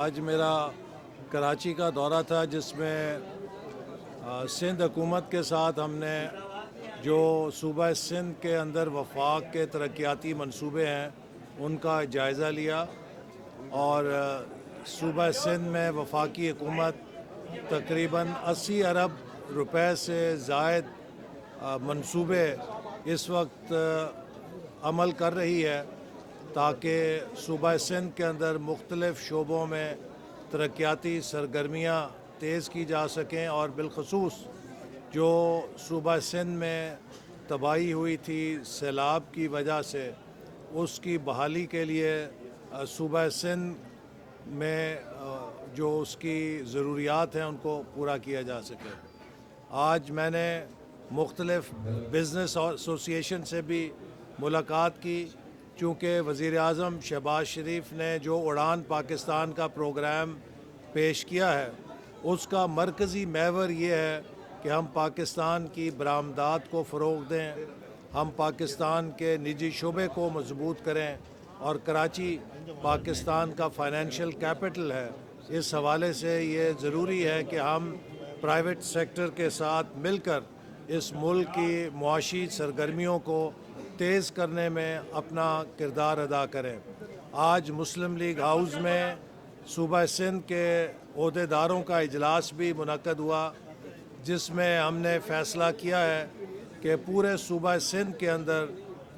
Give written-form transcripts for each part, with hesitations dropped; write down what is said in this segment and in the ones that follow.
آج میرا کراچی کا دورہ تھا جس میں سندھ حکومت کے ساتھ ہم نے جو صوبہ سندھ کے اندر وفاق کے ترقیاتی منصوبے ہیں ان کا جائزہ لیا اور صوبہ سندھ میں وفاقی حکومت تقریباً 80 ارب روپے سے زائد منصوبے اس وقت عمل کر رہی ہے تاکہ صوبہ سندھ کے اندر مختلف شعبوں میں ترقیاتی سرگرمیاں تیز کی جا سکیں اور بالخصوص جو صوبہ سندھ میں تباہی ہوئی تھی سیلاب کی وجہ سے اس کی بحالی کے لیے صوبہ سندھ میں جو اس کی ضروریات ہیں ان کو پورا کیا جا سکے۔ آج میں نے مختلف بزنس ایسوسی ایشن سے بھی ملاقات کی، چونکہ وزیر اعظم شہباز شریف نے جو اڑان پاکستان کا پروگرام پیش کیا ہے اس کا مرکزی محور یہ ہے کہ ہم پاکستان کی برآمدات کو فروغ دیں، ہم پاکستان کے نجی شعبے کو مضبوط کریں، اور کراچی پاکستان کا فائنینشیل کیپٹل ہے۔ اس حوالے سے یہ ضروری ہے کہ ہم پرائیویٹ سیکٹر کے ساتھ مل کر اس ملک کی معاشی سرگرمیوں کو تیز کرنے میں اپنا کردار ادا کریں۔ آج مسلم لیگ ہاؤس میں صوبہ سندھ کے عہدیداروں کا اجلاس بھی منعقد ہوا، جس میں ہم نے فیصلہ کیا ہے کہ پورے صوبہ سندھ کے اندر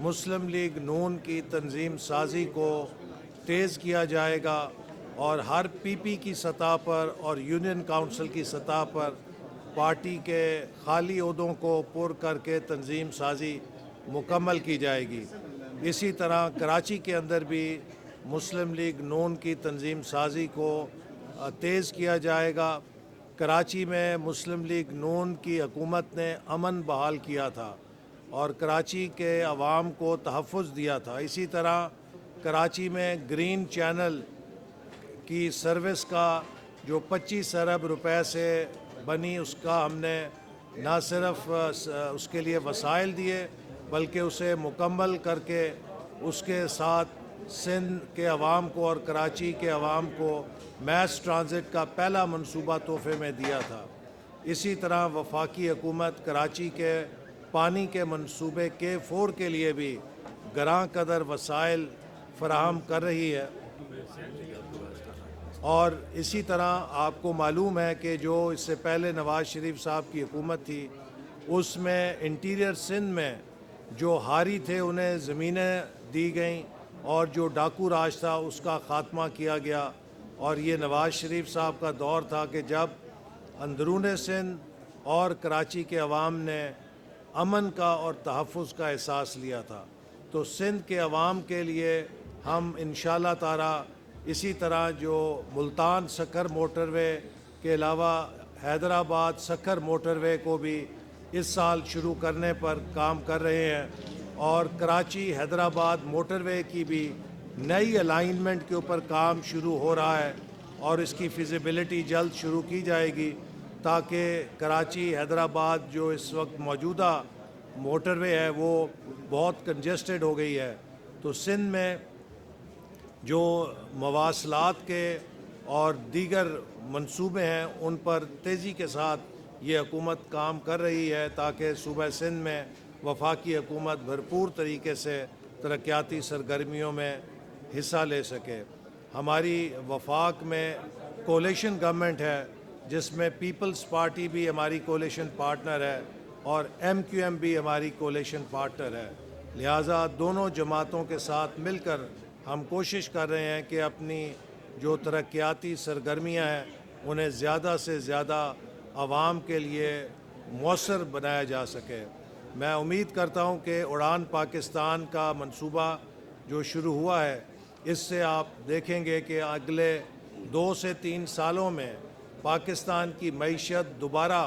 مسلم لیگ نون کی تنظیم سازی کو تیز کیا جائے گا اور ہر پی پی کی سطح پر اور یونین کونسل کی سطح پر پارٹی کے خالی عہدوں کو پر کر کے تنظیم سازی مکمل کی جائے گی۔ اسی طرح کراچی کے اندر بھی مسلم لیگ نون کی تنظیم سازی کو تیز کیا جائے گا۔ کراچی میں مسلم لیگ نون کی حکومت نے امن بحال کیا تھا اور کراچی کے عوام کو تحفظ دیا تھا۔ اسی طرح کراچی میں گرین چینل کی سروس کا جو 25 ارب روپے سے بنی، اس کا ہم نے نہ صرف اس کے لیے وسائل دیے بلکہ اسے مکمل کر کے اس کے ساتھ سندھ کے عوام کو اور کراچی کے عوام کو میس ٹرانزٹ کا پہلا منصوبہ تحفے میں دیا تھا۔ اسی طرح وفاقی حکومت کراچی کے پانی کے منصوبے K4 کے لیے بھی گراں قدر وسائل فراہم کر رہی ہے، اور اسی طرح آپ کو معلوم ہے کہ جو اس سے پہلے نواز شریف صاحب کی حکومت تھی اس میں انٹیریئر سندھ میں جو ہاری تھے انہیں زمینیں دی گئیں اور جو ڈاکو راج تھا اس کا خاتمہ کیا گیا، اور یہ نواز شریف صاحب کا دور تھا کہ جب اندرون سندھ اور کراچی کے عوام نے امن کا اور تحفظ کا احساس لیا تھا۔ تو سندھ کے عوام کے لیے ہم انشاءاللہ تعالی اسی طرح جو ملتان سکھر موٹر وے کے علاوہ حیدرآباد سکھر موٹر وے کو بھی اس سال شروع کرنے پر کام کر رہے ہیں، اور کراچی حیدرآباد موٹر وے کی بھی نئی الائنمنٹ کے اوپر کام شروع ہو رہا ہے اور اس کی فیزیبلٹی جلد شروع کی جائے گی تاکہ کراچی حیدرآباد جو اس وقت موجودہ موٹر وے ہے وہ بہت کنجسٹڈ ہو گئی ہے۔ تو سندھ میں جو مواصلات کے اور دیگر منصوبے ہیں ان پر تیزی کے ساتھ یہ حکومت کام کر رہی ہے تاکہ صوبہ سندھ میں وفاقی حکومت بھرپور طریقے سے ترقیاتی سرگرمیوں میں حصہ لے سکے۔ ہماری وفاق میں کولیشن گورنمنٹ ہے جس میں پیپلز پارٹی بھی ہماری کولیشن پارٹنر ہے اور MQM بھی ہماری کولیشن پارٹنر ہے، لہٰذا دونوں جماعتوں کے ساتھ مل کر ہم کوشش کر رہے ہیں کہ اپنی جو ترقیاتی سرگرمیاں ہیں انہیں زیادہ سے زیادہ عوام کے لیے مؤثر بنایا جا سکے۔ میں امید کرتا ہوں کہ اڑان پاکستان کا منصوبہ جو شروع ہوا ہے اس سے آپ دیکھیں گے کہ اگلے 2 سے 3 سالوں میں پاکستان کی معیشت دوبارہ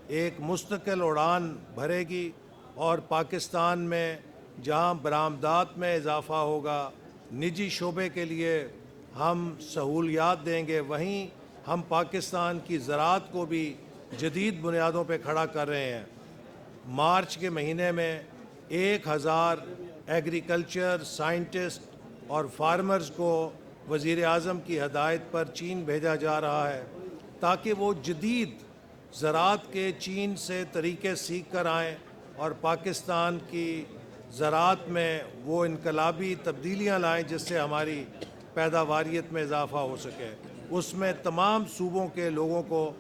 ایک مستقل اڑان بھرے گی، اور پاکستان میں جہاں برآمدات میں اضافہ ہوگا، نجی شعبے کے لیے ہم سہولیات دیں گے، وہیں ہم پاکستان کی زراعت کو بھی جدید بنیادوں پہ کھڑا کر رہے ہیں۔ مارچ کے مہینے میں 1000 ایگریکلچر سائنٹسٹ اور فارمرز کو وزیر اعظم کی ہدایت پر چین بھیجا جا رہا ہے تاکہ وہ جدید زراعت کے چین سے طریقے سیکھ کر آئیں اور پاکستان کی زراعت میں وہ انقلابی تبدیلیاں لائیں جس سے ہماری پیداواریت میں اضافہ ہو سکے۔ اس میں تمام صوبوں کے لوگوں کو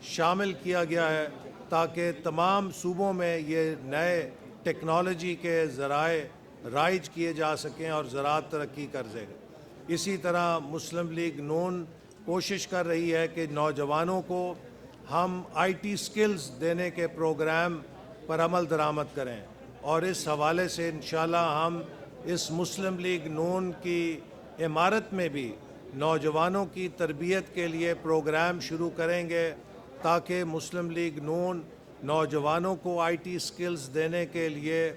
شامل کیا گیا ہے تاکہ تمام صوبوں میں یہ نئے ٹیکنالوجی کے ذرائع رائج کیے جا سکیں اور زراعت ترقی کر سکے۔ اسی طرح مسلم لیگ نون کوشش کر رہی ہے کہ نوجوانوں کو ہم آئی ٹی سکلز دینے کے پروگرام پر عمل درآمد کریں، اور اس حوالے سے انشاءاللہ ہم اس مسلم لیگ نون کی عمارت میں بھی نوجوانوں کی تربیت کے لیے پروگرام شروع کریں گے تاکہ مسلم لیگ نون نوجوانوں کو آئی ٹی سکلز دینے کے لیے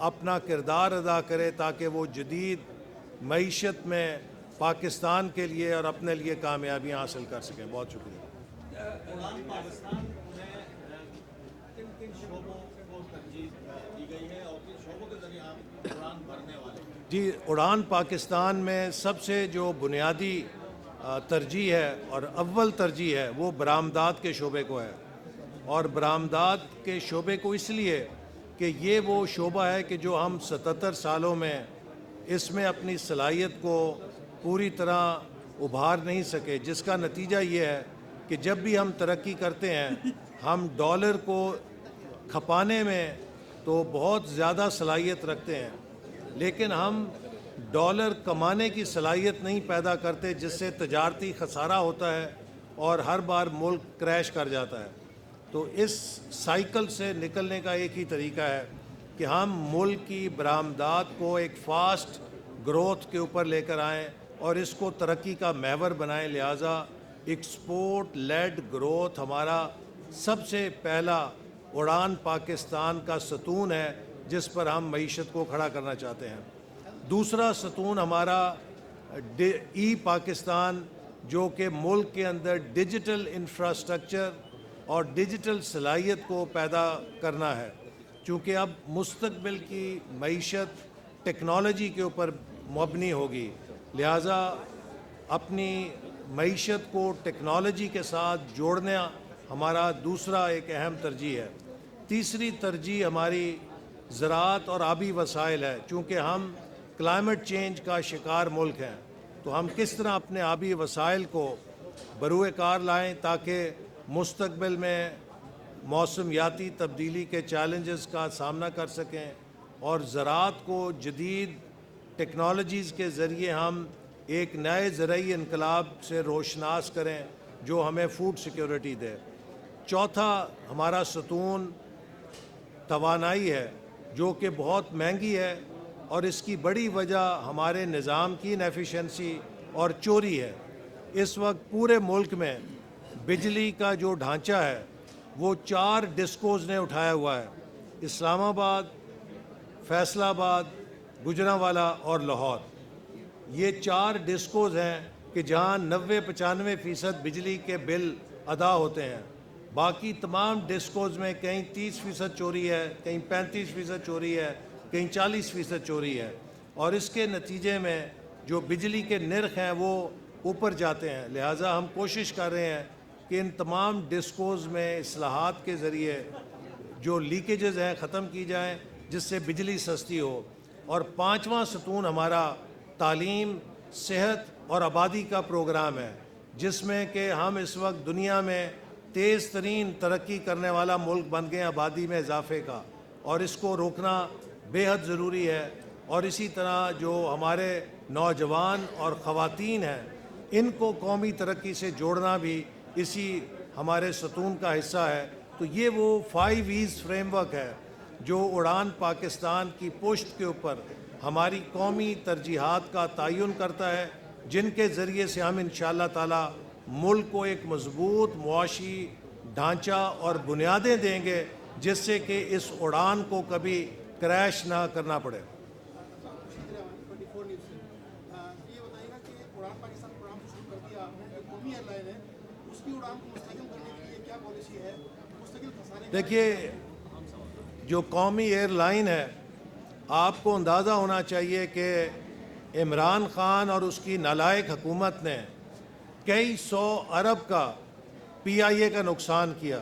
اپنا کردار ادا کرے تاکہ وہ جدید معیشت میں پاکستان کے لیے اور اپنے لیے کامیابیاں حاصل کر سکیں۔ بہت شکریہ۔ اڑان پاکستان میں کن کن شعبوں کو ترجیح دی گئی ہے اور کن شعبوں کے ذریعے آپ اڑان بھرنے والے ہیں؟ جی، اڑان پاکستان میں سب سے جو بنیادی ترجیح ہے اور اول ترجیح ہے وہ برآمدات کے شعبے کو ہے، اور برآمدات کے شعبے کو اس لیے کہ یہ وہ شعبہ ہے کہ جو ہم 77 سالوں میں اس میں اپنی صلاحیت کو پوری طرح ابھار نہیں سکے، جس کا نتیجہ یہ ہے کہ جب بھی ہم ترقی کرتے ہیں ہم ڈالر کو کھپانے میں تو بہت زیادہ صلاحیت رکھتے ہیں، لیکن ہم ڈالر کمانے کی صلاحیت نہیں پیدا کرتے، جس سے تجارتی خسارہ ہوتا ہے اور ہر بار ملک کریش کر جاتا ہے۔ تو اس سائیکل سے نکلنے کا ایک ہی طریقہ ہے کہ ہم ملک کی برآمدات کو ایک فاسٹ گروتھ کے اوپر لے کر آئیں اور اس کو ترقی کا محور بنائیں۔ لہٰذا ایکسپورٹ لیڈ گروتھ ہمارا سب سے پہلا اڑان پاکستان کا ستون ہے جس پر ہم معیشت کو کھڑا کرنا چاہتے ہیں۔ دوسرا ستون ہمارا ای پاکستان، جو کہ ملک کے اندر ڈیجیٹل انفراسٹرکچر اور ڈیجیٹل صلاحیت کو پیدا کرنا ہے، چونکہ اب مستقبل کی معیشت ٹیکنالوجی کے اوپر مبنی ہوگی، لہٰذا اپنی معیشت کو ٹیکنالوجی کے ساتھ جوڑنا ہمارا دوسرا ایک اہم ترجیح ہے۔ تیسری ترجیح ہماری زراعت اور آبی وسائل ہے، چونکہ ہم کلائمیٹ چینج کا شکار ملک ہیں، تو ہم کس طرح اپنے آبی وسائل کو بروئے کار لائیں تاکہ مستقبل میں موسمیاتی تبدیلی کے چیلنجز کا سامنا کر سکیں، اور زراعت کو جدید ٹیکنالوجیز کے ذریعے ہم ایک نئے زرعی انقلاب سے روشناس کریں جو ہمیں فوڈ سیکیورٹی دے۔ چوتھا ہمارا ستون توانائی ہے، جو کہ بہت مہنگی ہے اور اس کی بڑی وجہ ہمارے نظام کی انیفیشنسی اور چوری ہے۔ اس وقت پورے ملک میں بجلی کا جو ڈھانچہ ہے وہ 4 ڈسکوز نے اٹھایا ہوا ہے: اسلام آباد، فیصل آباد، گجرانوالہ اور لاہور۔ یہ 4 ڈسکوز ہیں کہ جہاں 90-95% بجلی کے بل ادا ہوتے ہیں۔ باقی تمام ڈسکوز میں کہیں 30% چوری ہے، کہیں 35% چوری ہے، کہیں 40% چوری ہے، اور اس کے نتیجے میں جو بجلی کے نرخ ہیں وہ اوپر جاتے ہیں۔ لہٰذا ہم کوشش کر رہے ہیں کہ ان تمام ڈسکوز میں اصلاحات کے ذریعے جو لیکیجز ہیں ختم کی جائیں جس سے بجلی سستی ہو۔ اور 5واں ستون ہمارا تعلیم، صحت اور آبادی کا پروگرام ہے، جس میں کہ ہم اس وقت دنیا میں تیز ترین ترقی کرنے والا ملک بن گئے آبادی میں اضافے کا، اور اس کو روکنا بے حد ضروری ہے۔ اور اسی طرح جو ہمارے نوجوان اور خواتین ہیں ان کو قومی ترقی سے جوڑنا بھی اسی ہمارے ستون کا حصہ ہے۔ تو یہ وہ 5 ایز فریم ورک ہے جو اڑان پاکستان کی پشت کے اوپر ہماری قومی ترجیحات کا تعین کرتا ہے، جن کے ذریعے سے ہم انشاءاللہ تعالی ملک کو ایک مضبوط معاشی ڈھانچہ اور بنیادیں دیں گے جس سے کہ اس اڑان کو کبھی کریش نہ کرنا پڑے۔ یہ بتائیے گا کہ اڑان پاکستان پروگرام شروع کر دیا آپ نے، جو قومی ایئر لائن ہے اس کی اڑان کو مستحکم کرنے کے لیے کیا پالیسی ہے؟ مستقل خسارے دیکھیے، جو قومی ایئر لائن ہے، آپ کو اندازہ ہونا چاہیے کہ عمران خان اور اس کی نالائق حکومت نے کئی سو ارب کا پی آئی اے کا نقصان کیا،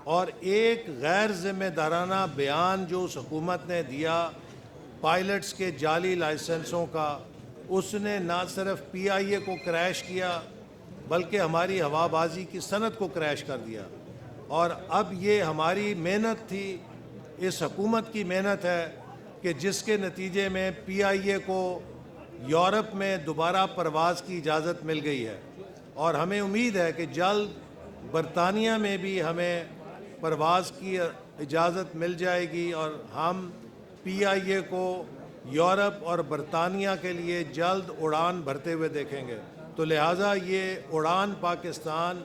اور ایک غیر ذمہ دارانہ بیان جو اس حکومت نے دیا پائلٹس کے جعلی لائسنسوں کا، اس نے نہ صرف پی آئی اے کو کریش کیا بلکہ ہماری ہوا بازی کی صنعت کو کریش کر دیا۔ اور اب یہ ہماری محنت تھی، اس حکومت کی محنت ہے کہ جس کے نتیجے میں پی آئی اے کو یورپ میں دوبارہ پرواز کی اجازت مل گئی ہے، اور ہمیں امید ہے کہ جلد برطانیہ میں بھی ہمیں پرواز کی اجازت مل جائے گی، اور ہم پی آئی اے کو یورپ اور برطانیہ کے لیے جلد اڑان بھرتے ہوئے دیکھیں گے۔ تو لہٰذا یہ اڑان پاکستان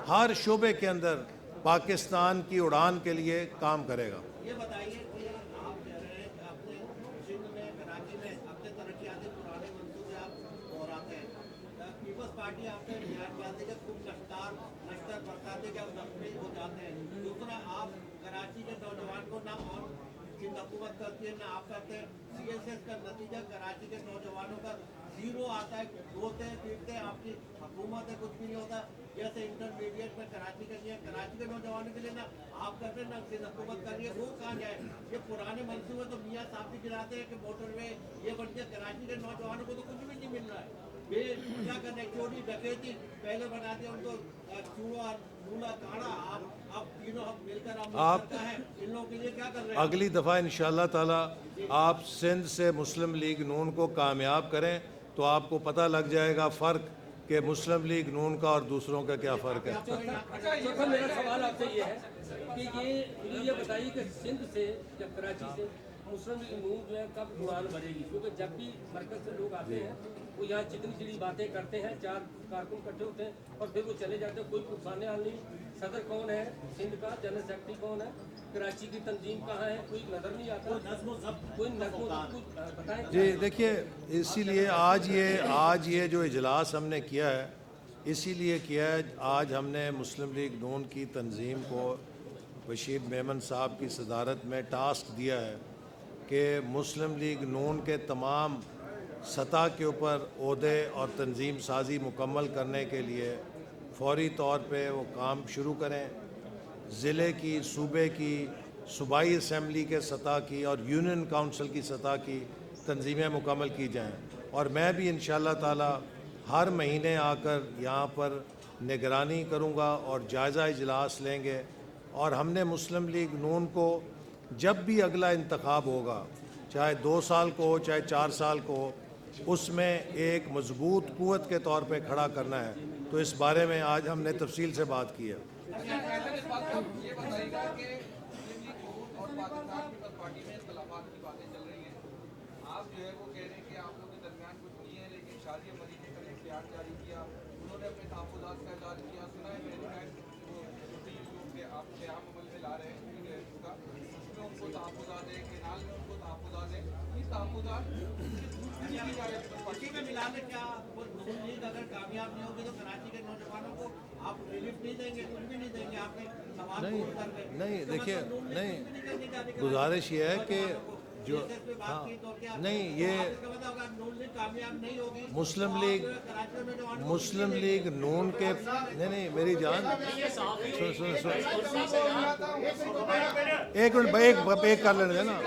ہر شعبے کے اندر پاکستان کی اڑان کے لیے کام کرے گا۔ یہ بتائیے کہ آپ کہہ رہے ہیں کہ اپنے سندھ میں کراچی میں اپنے ترقیاتی پرانے منصوبے آپ دہراتے ہیں، پیپلز پارٹی آپ نے بیان کیا تھا کہ خوب نشتر برساتے کہ آپ زخمی ہو جاتے ہیں۔ دوسرا، آپ کراچی کے نوجوان کو نہ اور سندھ حکومت کرتی ہے نہ آپ کرتے ہیں، سی ایس ایس کا نتیجہ کراچی کے نوجوانوں کا زیرو آتا ہے، روتے ہیں پیٹتے ہیں، آپ کی حکومت ہے کچھ بھی نہیں ہوتا۔ جیسے انٹرمیڈیٹ میں کراچی کے لیے کراچی کے نوجوانوں کے لیے نہ آپ کرتے ہیں نہ سندھ حکومت کر رہی ہے، وہ کہاں جائے؟ یہ پرانے منصوبے تو میاں صاحب بھی گراتے ہیں کہ موٹر وے یہ بن گیا، کراچی کے نوجوانوں کو تو کچھ بھی نہیں مل رہا ہے۔ کیا کرنا ہے؟ چوری ڈکیتی پہلے بنا دیا ان کو، چوڑا مولا کاڑا، آپ تینوں مل کر آپ ہیں ان لوگوں کے لیے کیا کر رہے ہیں؟ اگلی دفعہ انشاءاللہ تعالی آپ سندھ سے مسلم لیگ نون کو کامیاب کریں تو آپ کو پتہ لگ جائے گا فرق کہ مسلم لیگ نون کا اور دوسروں کا کیا فرق ہے۔ اچھا، میرا سوال آپ سے یہ ہے کہ یہ بتائیے کہ سندھ سے یا کراچی سے مسلم لیگ نون جو ہے کب اڑان بھرے گی؟ کیونکہ جب بھی مرکز سے لوگ آتے ہیں وہ یہاں چکنی چڑی باتیں کرتے ہیں، 4 کارکن اکٹھے ہوتے ہیں اور پھر وہ چلے جاتے ہیں، کوئی پرسانے حال نہیں۔ صدر کون ہے سندھ کا، جنرل سیکرٹری کون ہے، کراچی کی تنظیم کہاں ہے، کوئی نظر نہیں آتا، کوئی نظم و ضبط کچھ بتائیں۔ جی دیکھیے، اسی لیے آج یہ جو اجلاس ہم نے کیا ہے اسی لیے کیا ہے، آج ہم نے مسلم لیگ نون کی تنظیم کو بشیر میمن صاحب کی صدارت میں ٹاسک دیا ہے کہ مسلم لیگ نون کے تمام سطح کے اوپر عہدے اور تنظیم سازی مکمل کرنے کے لیے فوری طور پہ وہ کام شروع کریں۔ ضلع کی، صوبے کی، صوبائی اسمبلی کے سطح کی اور یونین کونسل کی سطح کی تنظیمیں مکمل کی جائیں، اور میں بھی انشاءاللہ تعالی ہر مہینے آ کر یہاں پر نگرانی کروں گا اور جائزہ اجلاس لیں گے، اور ہم نے مسلم لیگ نون کو جب بھی اگلا انتخاب ہوگا، چاہے 2 سال کو ہو چاہے 4 سال کو ہو، اس میں ایک مضبوط قوت کے طور پہ کھڑا کرنا ہے۔ تو اس بارے میں آج ہم نے تفصیل سے بات کی ہے۔ یہ بتائیے گا کہ مسلم لیگ نون اور پاکستان پیپلز پارٹی میں اختلافات کی باتیں چل رہی ہیں، آپ جو ہے وہ کہہ رہے ہیں کہ آپ لوگوں کے درمیان کچھ نہیں ہے، لیکن شادی ملی نے کل اشتہار جاری کیا، انہوں نے اپنے تحفظات کا اعلان کیا، سنا ہے میں نے وہ کہ آپ قیام عمل میں لا رہے ہیں کا، اس میں ان کو تحفظات ہے، کینال میں ان کو تحفظات ہے، یہ تحفظات اسی میں ملا کے کیا مسلم لیگ اگر کامیاب نہیں ہوگی تو کراچی کے نوجوانوں کو آپ ریلیف نہیں دیں گے، کچھ بھی نہیں دیں گے؟ آپ نے سوال پور کر کے نہیں دیکھیے، نہیں گزارش یہ ہے کہ جو نہیں یہ مسلم لیگ نون کے نہیں میری جان ایک منٹ ایک کر لینے نا۔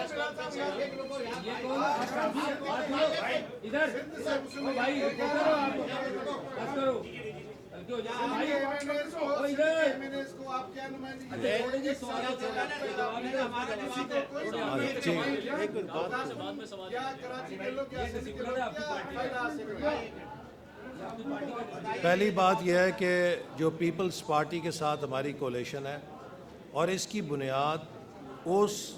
پہلی بات یہ ہے کہ جو پیپلز پارٹی کے ساتھ ہماری کولیشن ہے اور اس کی بنیاد اس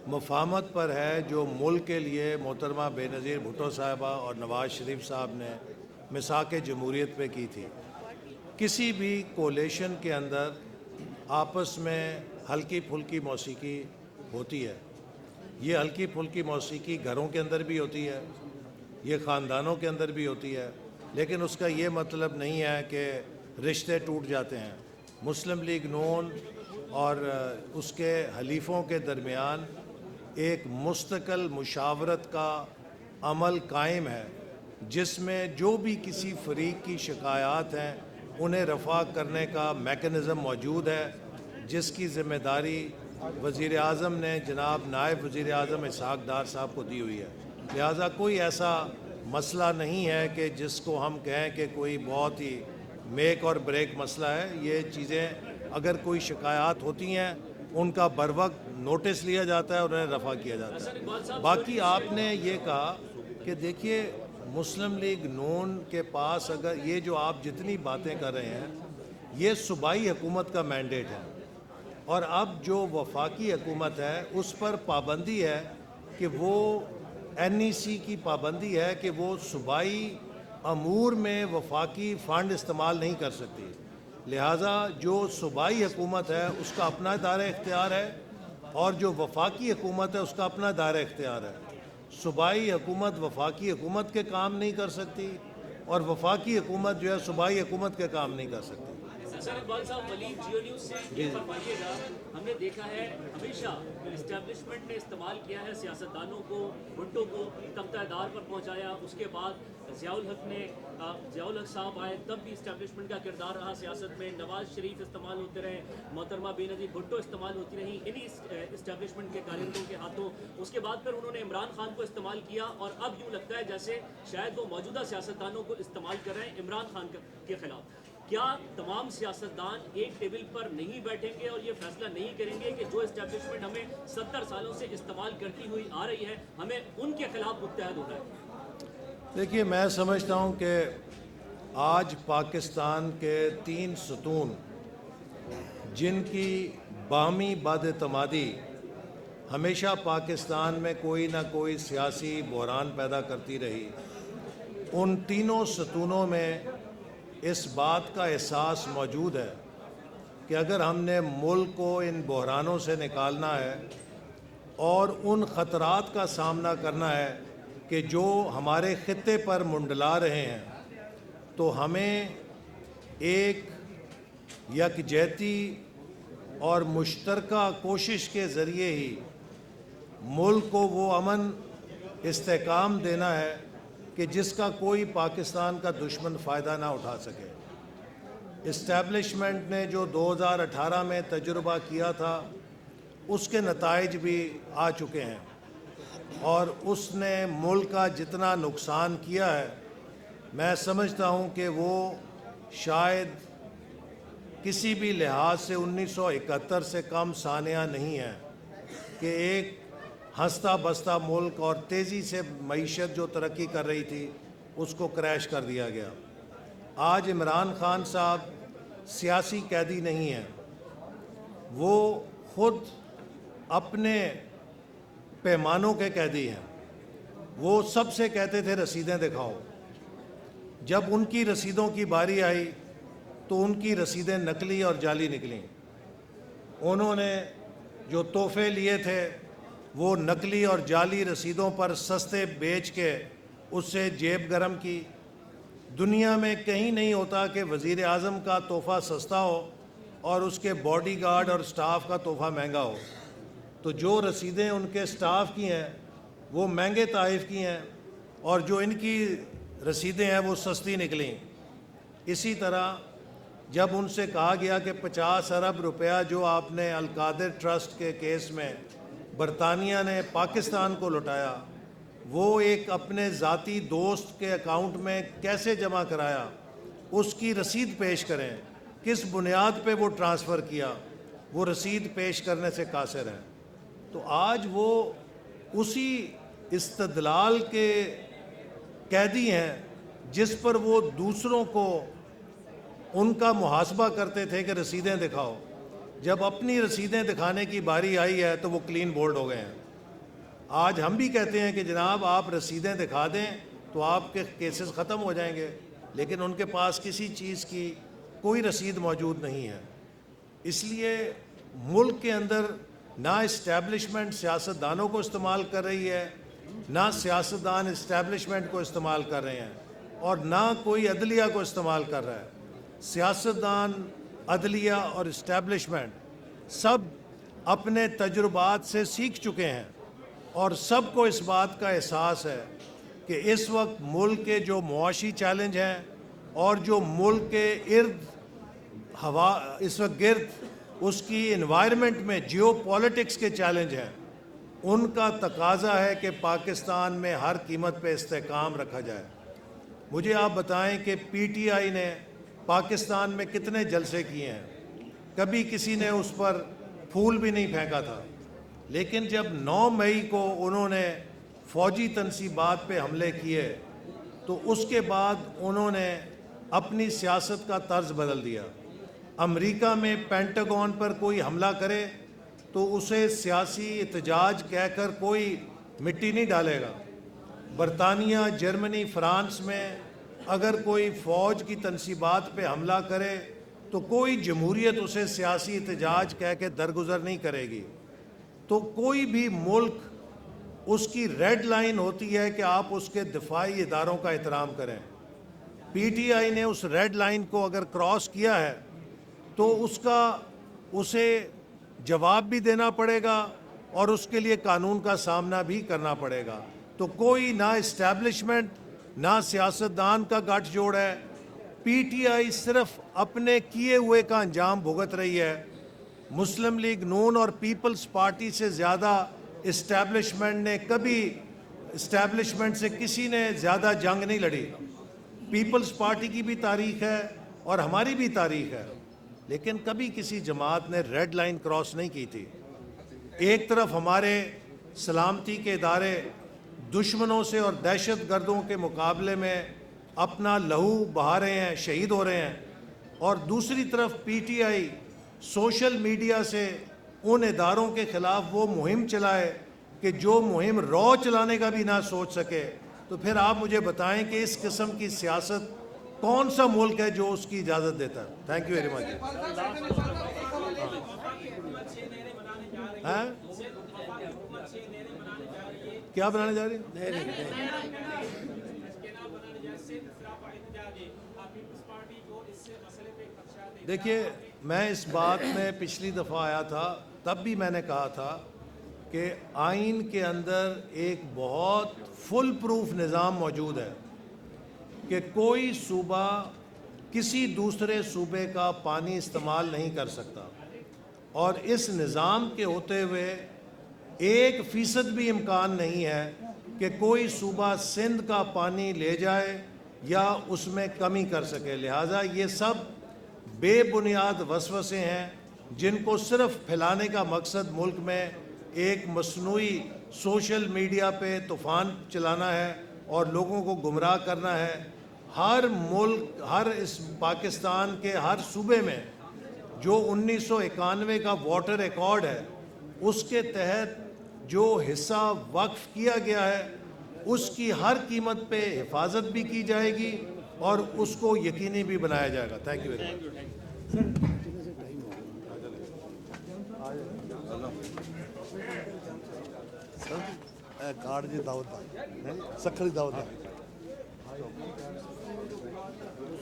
مفاہمت پر ہے جو ملک کے لیے محترمہ بے نظیر بھٹو صاحبہ اور نواز شریف صاحب نے مساق جمہوریت پہ کی تھی۔ کسی بھی کولیشن کے اندر آپس میں ہلکی پھلکی موسیقی ہوتی ہے، یہ ہلکی پھلکی موسیقی گھروں کے اندر بھی ہوتی ہے، یہ خاندانوں کے اندر بھی ہوتی ہے، لیکن اس کا یہ مطلب نہیں ہے کہ رشتے ٹوٹ جاتے ہیں۔ مسلم لیگ نون اور اس کے حلیفوں کے درمیان ایک مستقل مشاورت کا عمل قائم ہے، جس میں جو بھی کسی فریق کی شکایات ہیں انہیں رفع کرنے کا میکنزم موجود ہے، جس کی ذمہ داری وزیر اعظم نے جناب نائب وزیر اعظم اسحاق ڈار صاحب کو دی ہوئی ہے۔ لہٰذا کوئی ایسا مسئلہ نہیں ہے کہ جس کو ہم کہیں کہ کوئی بہت ہی میک اور بریک مسئلہ ہے۔ یہ چیزیں اگر کوئی شکایات ہوتی ہیں ان کا بروقت نوٹس لیا جاتا ہے اور انہیں رفع کیا جاتا ہے۔ باقی آپ نے یہ کہا کہ دیکھیے مسلم لیگ نون کے پاس اگر یہ جو آپ جتنی باتیں کر رہے ہیں یہ صوبائی حکومت کا مینڈیٹ ہے، اور اب جو وفاقی حکومت ہے اس پر پابندی ہے کہ وہ NEC کی پابندی ہے کہ وہ صوبائی امور میں وفاقی فنڈ استعمال نہیں کر سکتی۔ لہٰذا جو صوبائی حکومت ہے اس کا اپنا دائرہ اختیار ہے اور جو وفاقی حکومت ہے اس کا اپنا دائرہ اختیار ہے۔ صوبائی حکومت وفاقی حکومت کے کام نہیں کر سکتی اور وفاقی حکومت جو ہے صوبائی حکومت کے کام نہیں کر سکتی۔ سر اقبال صاحب، ولید جیو نیوز سے یہ فرمائیے گا، ہم نے دیکھا ہے ہمیشہ اسٹیبلشمنٹ نے استعمال کیا ہے سیاستدانوں کو، بھٹو کو تختہ دار پر پہنچایا، اس کے بعد ضیاء الحق صاحب آئے تب بھی اسٹیبلشمنٹ کا کردار رہا سیاست میں، نواز شریف استعمال ہوتے رہے، محترمہ بے نظیر بھٹو استعمال ہوتی رہی انہی اسٹیبلشمنٹ کے کارندوں کے ہاتھوں۔ اس کے بعد پھر انہوں نے عمران خان کو استعمال کیا اور اب یوں لگتا ہے جیسے شاید وہ موجودہ سیاستدانوں کو استعمال کر رہے ہیں عمران خان کے خلاف۔ کیا تمام سیاستدان ایک ٹیبل پر نہیں بیٹھیں گے اور یہ فیصلہ نہیں کریں گے کہ جو اسٹیبلشمنٹ ہمیں 70 سالوں سے استعمال کرتی ہوئی آ رہی ہے ہمیں ان کے خلاف متحد ہونا ہے؟ دیکھیے میں سمجھتا ہوں کہ آج پاکستان کے 3 ستون جن کی باہمی بد اعتمادی ہمیشہ پاکستان میں کوئی نہ کوئی سیاسی بحران پیدا کرتی رہی، ان تینوں ستونوں میں اس بات کا احساس موجود ہے کہ اگر ہم نے ملک کو ان بحرانوں سے نکالنا ہے اور ان خطرات کا سامنا کرنا ہے کہ جو ہمارے خطے پر منڈلا رہے ہیں، تو ہمیں ایک یکجہتی اور مشترکہ کوشش کے ذریعے ہی ملک کو وہ امن استحکام دینا ہے کہ جس کا کوئی پاکستان کا دشمن فائدہ نہ اٹھا سکے۔ اسٹیبلشمنٹ نے جو 2018 میں تجربہ کیا تھا اس کے نتائج بھی آ چکے ہیں، اور اس نے ملک کا جتنا نقصان کیا ہے میں سمجھتا ہوں کہ وہ شاید کسی بھی لحاظ سے 1971 سے کم سانحہ نہیں ہے کہ ایک ہنستا بستا ملک اور تیزی سے معیشت جو ترقی کر رہی تھی اس کو کریش کر دیا گیا۔ آج عمران خان صاحب سیاسی قیدی نہیں ہیں، وہ خود اپنے پیمانوں کے قیدی ہیں۔ وہ سب سے کہتے تھے رسیدیں دکھاؤ، جب ان کی رسیدوں کی باری آئی تو ان کی رسیدیں نقلی اور جعلی نکلیں۔ انہوں نے جو تحفے لیے تھے وہ نقلی اور جعلی رسیدوں پر سستے بیچ کے اس سے جیب گرم کی۔ دنیا میں کہیں نہیں ہوتا کہ وزیر اعظم کا تحفہ سستا ہو اور اس کے باڈی گارڈ اور سٹاف کا تحفہ مہنگا ہو۔ تو جو رسیدیں ان کے سٹاف کی ہیں وہ مہنگے تحائف کی ہیں اور جو ان کی رسیدیں ہیں وہ سستی نکلیں۔ اسی طرح جب ان سے کہا گیا کہ 50 ارب روپیہ جو آپ نے القادر ٹرسٹ کے کیس میں برطانیہ نے پاکستان کو لوٹایا وہ ایک اپنے ذاتی دوست کے اکاؤنٹ میں کیسے جمع کرایا، اس کی رسید پیش کریں، کس بنیاد پہ وہ ٹرانسفر کیا، وہ رسید پیش کرنے سے قاصر ہیں۔ تو آج وہ اسی استدلال کے قیدی ہیں جس پر وہ دوسروں کو ان کا محاسبہ کرتے تھے کہ رسیدیں دکھاؤ۔ جب اپنی رسیدیں دکھانے کی باری آئی ہے تو وہ کلین بولڈ ہو گئے ہیں۔ آج ہم بھی کہتے ہیں کہ جناب آپ رسیدیں دکھا دیں تو آپ کے کیسز ختم ہو جائیں گے، لیکن ان کے پاس کسی چیز کی کوئی رسید موجود نہیں ہے۔ اس لیے ملک کے اندر نہ اسٹیبلشمنٹ سیاستدانوں کو استعمال کر رہی ہے، نہ سیاستدان اسٹیبلشمنٹ کو استعمال کر رہے ہیں، اور نہ کوئی عدلیہ کو استعمال کر رہا ہے۔ سیاستدان، عدلیہ اور اسٹیبلشمنٹ سب اپنے تجربات سے سیکھ چکے ہیں اور سب کو اس بات کا احساس ہے کہ اس وقت ملک کے جو معاشی چیلنج ہیں اور جو ملک کے ارد ہوا اس وقت گرد اس کی انوائرمنٹ میں جیو پولیٹکس کے چیلنج ہیں، ان کا تقاضا ہے کہ پاکستان میں ہر قیمت پہ استحکام رکھا جائے۔ مجھے آپ بتائیں کہ پی ٹی آئی نے پاکستان میں کتنے جلسے کیے ہیں، کبھی کسی نے اس پر پھول بھی نہیں پھینکا تھا، لیکن جب 9 مئی کو انہوں نے فوجی تنصیبات پہ حملے کیے تو اس کے بعد انہوں نے اپنی سیاست کا طرز بدل دیا۔ امریکہ میں پینٹاگون پر کوئی حملہ کرے تو اسے سیاسی احتجاج کہہ کر کوئی مٹی نہیں ڈالے گا۔ برطانیہ، جرمنی، فرانس میں اگر کوئی فوج کی تنصیبات پہ حملہ کرے تو کوئی جمہوریت اسے سیاسی احتجاج کہہ کے درگزر نہیں کرے گی۔ تو کوئی بھی ملک اس کی ریڈ لائن ہوتی ہے کہ آپ اس کے دفاعی اداروں کا احترام کریں۔ پی ٹی آئی نے اس ریڈ لائن کو اگر کراس کیا ہے تو اسے جواب بھی دینا پڑے گا اور اس کے لیے قانون کا سامنا بھی کرنا پڑے گا۔ تو کوئی نہ اسٹیبلشمنٹ نہ سیاستدان کا گٹھ جوڑ ہے، پی ٹی آئی صرف اپنے کیے ہوئے کا انجام بھگت رہی ہے۔ مسلم لیگ نون اور پیپلز پارٹی سے زیادہ اسٹیبلشمنٹ نے کبھی اسٹیبلشمنٹ سے کسی نے زیادہ جنگ نہیں لڑی۔ پیپلز پارٹی کی بھی تاریخ ہے اور ہماری بھی تاریخ ہے، لیکن کبھی کسی جماعت نے ریڈ لائن کراس نہیں کی تھی۔ ایک طرف ہمارے سلامتی کے ادارے دشمنوں سے اور دہشت گردوں کے مقابلے میں اپنا لہو بہا رہے ہیں، شہید ہو رہے ہیں، اور دوسری طرف P T I social media سے ان اداروں کے خلاف وہ مہم چلائے کہ جو مہم رو چلانے کا بھی نہ سوچ سکے۔ تو پھر آپ مجھے بتائیں کہ اس قسم کی سیاست کون سا ملک ہے جو اس کی اجازت دیتا ہے؟ تھینک یو ویری مچ۔ کیا بنانے جا رہی ہے؟ دیکھیے، میں اس بات میں پچھلی دفعہ آیا تھا، تب بھی میں نے کہا تھا کہ آئین کے اندر ایک بہت فل پروف نظام موجود ہے کہ کوئی صوبہ کسی دوسرے صوبے کا پانی استعمال نہیں کر سکتا، اور اس نظام کے ہوتے ہوئے 1% بھی امکان نہیں ہے کہ کوئی صوبہ سندھ کا پانی لے جائے یا اس میں کمی کر سکے۔ لہٰذا یہ سب بے بنیاد وسوسے ہیں جن کو صرف پھیلانے کا مقصد ملک میں ایک مصنوعی سوشل میڈیا پہ طوفان چلانا ہے اور لوگوں کو گمراہ کرنا ہے۔ ہر ملک، اس پاکستان کے ہر صوبے میں جو 1991 کا واٹر ایکارڈ ہے، اس کے تحت جو حصہ وقف کیا گیا ہے اس کی ہر قیمت پہ حفاظت بھی کی جائے گی اور اس کو یقینی بھی بنایا جائے گا۔ Thank you very much. Card جی دعوت سکھڑی دعوت